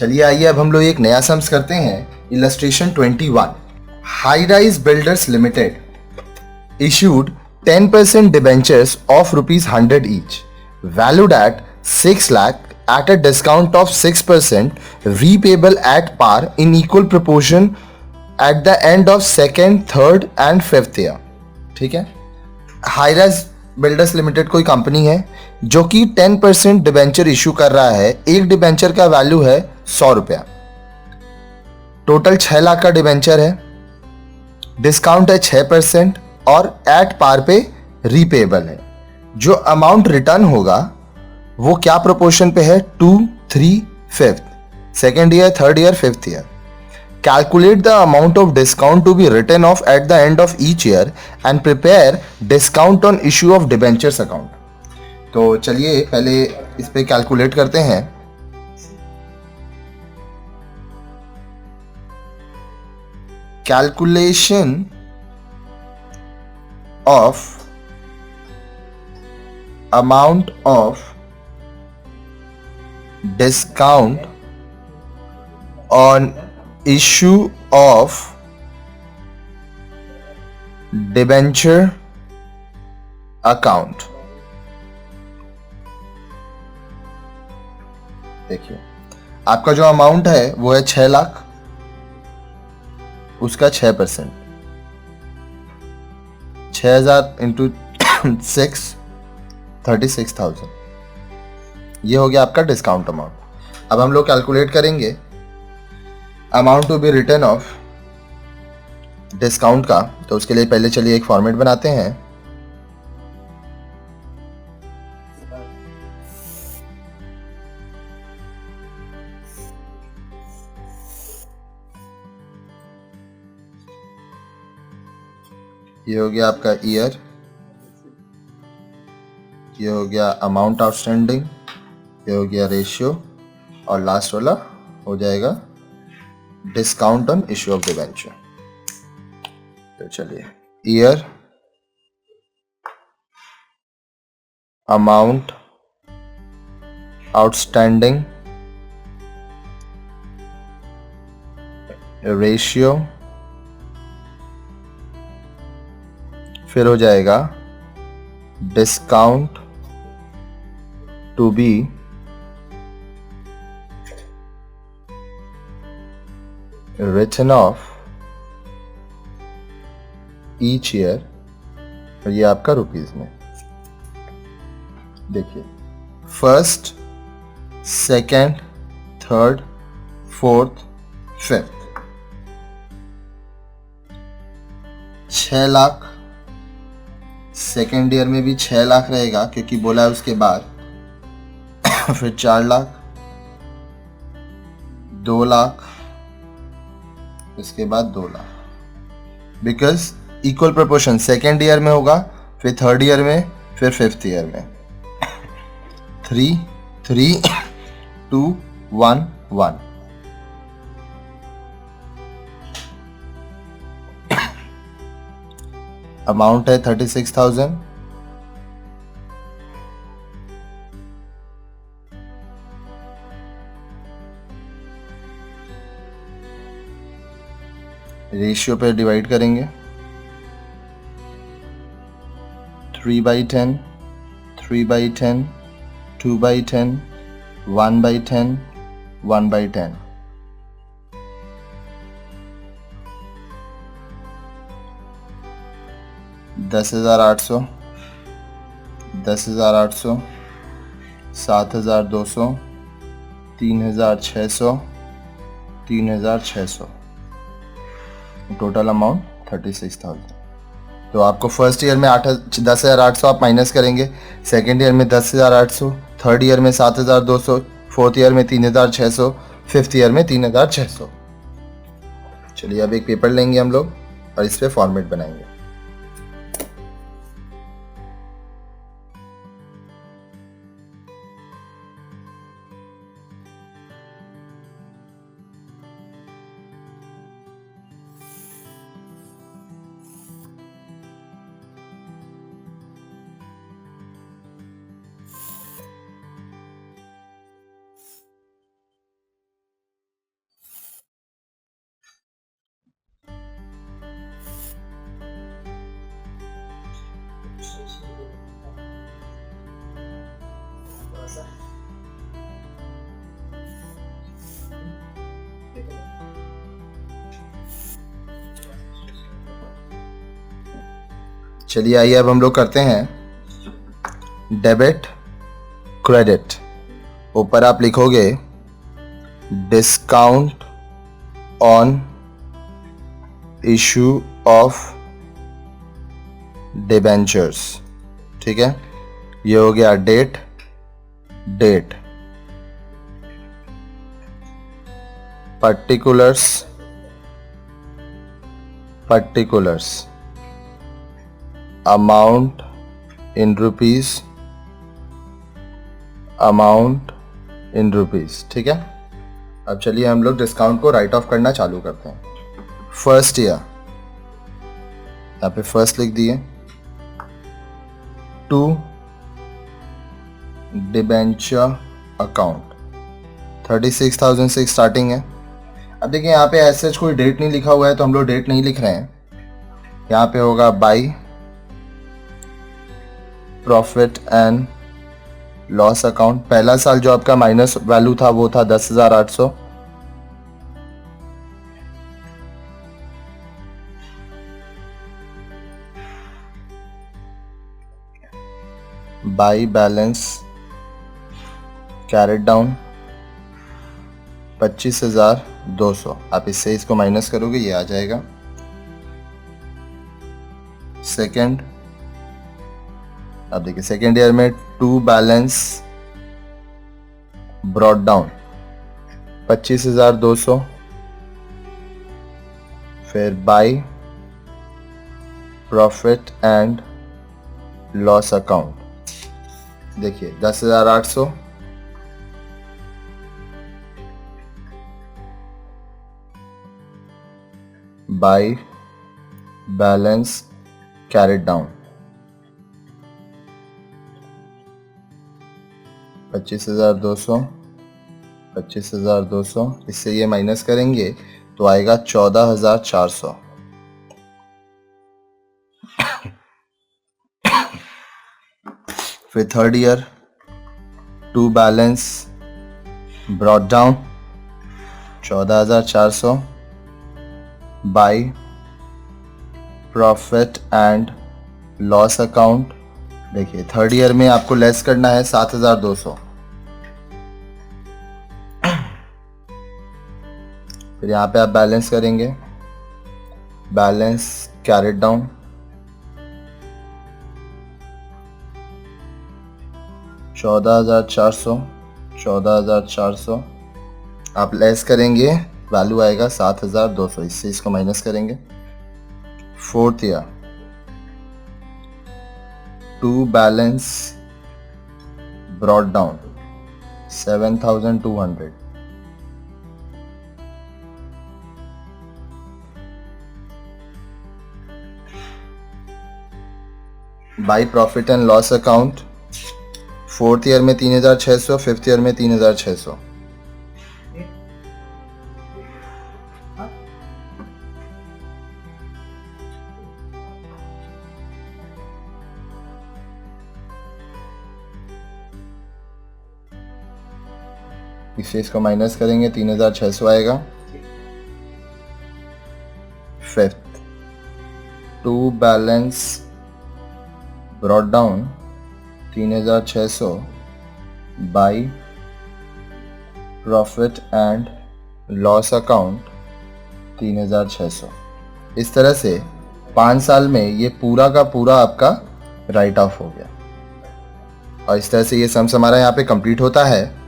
चलिए आइए अब हम लोग एक नया सम्स करते हैं। Illustration 21। High rise builders limited issued 10% debentures of rupees 100 each, valued at 6 lakh at a discount of 6%, repayable at par in equal proportion at the end of second, third and fifth year। ठीक है। High-rise builders limited कोई company है जो कि 10% debenture issue कर रहा है। एक डिबेंचर का वैल्यू है 100 रुपया। टोटल 6 लाख का डिबेंचर है, डिस्काउंट है 6% और एट पार पे रीपेबल है। जो अमाउंट रिटर्न होगा वो क्या प्रोपोर्शन पे है? 2, 3, 5, second year, third year, fifth year. Calculate the amount of discount to be return of at the end of each year and prepare discount on issue of debentures account. तो चलिए पहले इस पे कैलकुलेट करते हैं। Calculation of amount of discount on issue of debenture account। देखिए आपका जो अमाउंट है वो है 6 लाख, उसका 6%, 6,000 इंटू 6, 36,000। ये हो गया आपका डिस्काउंट अमाउंट। अब हम लोग कैलकुलेट करेंगे amount to be return of discount का। तो उसके लिए पहले चलिए एक फॉर्मेट बनाते हैं। ये हो गया आपका ईयर, ये हो गया अमाउंट आउटस्टैंडिंग, ये हो गया रेशियो और लास्ट वाला हो जाएगा discount on issue of debenture. तो चलिए ईयर, अमाउंट आउटस्टैंडिंग, रेशियो, फिर हो जाएगा discount to be return of each year, और ये आपका रुपीज में। देखिए first, second, third, fourth, fifth, 6 lakh. Second year में भी 6 लाख रहेगा क्योंकि बोला है उसके बाद। फिर 4 लाख, 2 लाख, इसके बाद 2 lakh, because equal proportion second year में होगा, फिर थर्ड ईयर में, फिर फिफ्थ ईयर में। 3, 3, 2, 1, 1। अमाउंट है 36,000, रेशियो पे डिवाइड करेंगे 3/10, 3/10, 2/10, 1/10, 1/10। 10,800, 10,800, 7,200, 3,600, 3,600, टोटल अमाउंट 36,000। तो आपको फर्स्ट ईयर में 10,800 आप माइनस करेंगे, सेकेंड ईयर में 10,800, थर्ड ईयर में 7,200, फोर्थ ईयर में 3,600, फिफ्थ ईयर में 3,600। चलिए अब एक पेपर लेंगे हम लोग और इस पे फॉर्मेट बनाएंगे। चलिए आइए अब हम लोग करते हैं डेबिट क्रेडिट। ऊपर आप लिखोगे discount on issue of debentures. ठीक है, ये हो गया date particulars amount in rupees. ठीक है, अब चलिए हम लोग डिस्काउंट को राइट ऑफ करना चालू करते हैं। फर्स्ट ईयर, यहाँ पे फर्स्ट लिख दिए, टू डिबेंचर अकाउंट 36,000 से स्टार्टिंग है। अब देखिए यहाँ पे ऐसे कोई डेट नहीं लिखा हुआ है तो हम लोग डेट नहीं लिख रहे हैं। यहाँ पे होगा by profit and loss account. पहला साल जो आपका माइनस वैल्यू था वो था 10,800। By balance carried down 25,200। आप इससे इसको माइनस करोगे ये आ जाएगा। सेकेंड, अब देखिए सेकेंड ईयर में टू बैलेंस ब्रॉट डाउन 25,200। फिर by profit and loss account देखिए 10,800। By balance carried down 25,200। इससे ये माइनस करेंगे तो आएगा 14,400। फिर third year to balance brought down 14,400। By profit and loss account देखिए थर्ड ईयर में आपको लेस करना है 7,200। फिर यहाँ पे आप बैलेंस करेंगे, बैलेंस कैरेट डाउन 14,400। आप लेस करेंगे वैल्यू आएगा 7,200। इससे इसको माइनस करेंगे। Fourth year to balance brought down 7,200। By profit and loss account fourth year में 3,600, फिफ्थ ईयर में 3,600। इससे इसको माइनस करेंगे 3,600 आएगा। Fifth to balance brought down 3,600 by profit and loss account 3,600। इस तरह से 5 साल में ये पूरा का पूरा आपका राइट ऑफ हो गया। और इस तरह से ये सम्स हमारा यहाँ पे कंप्लीट होता है।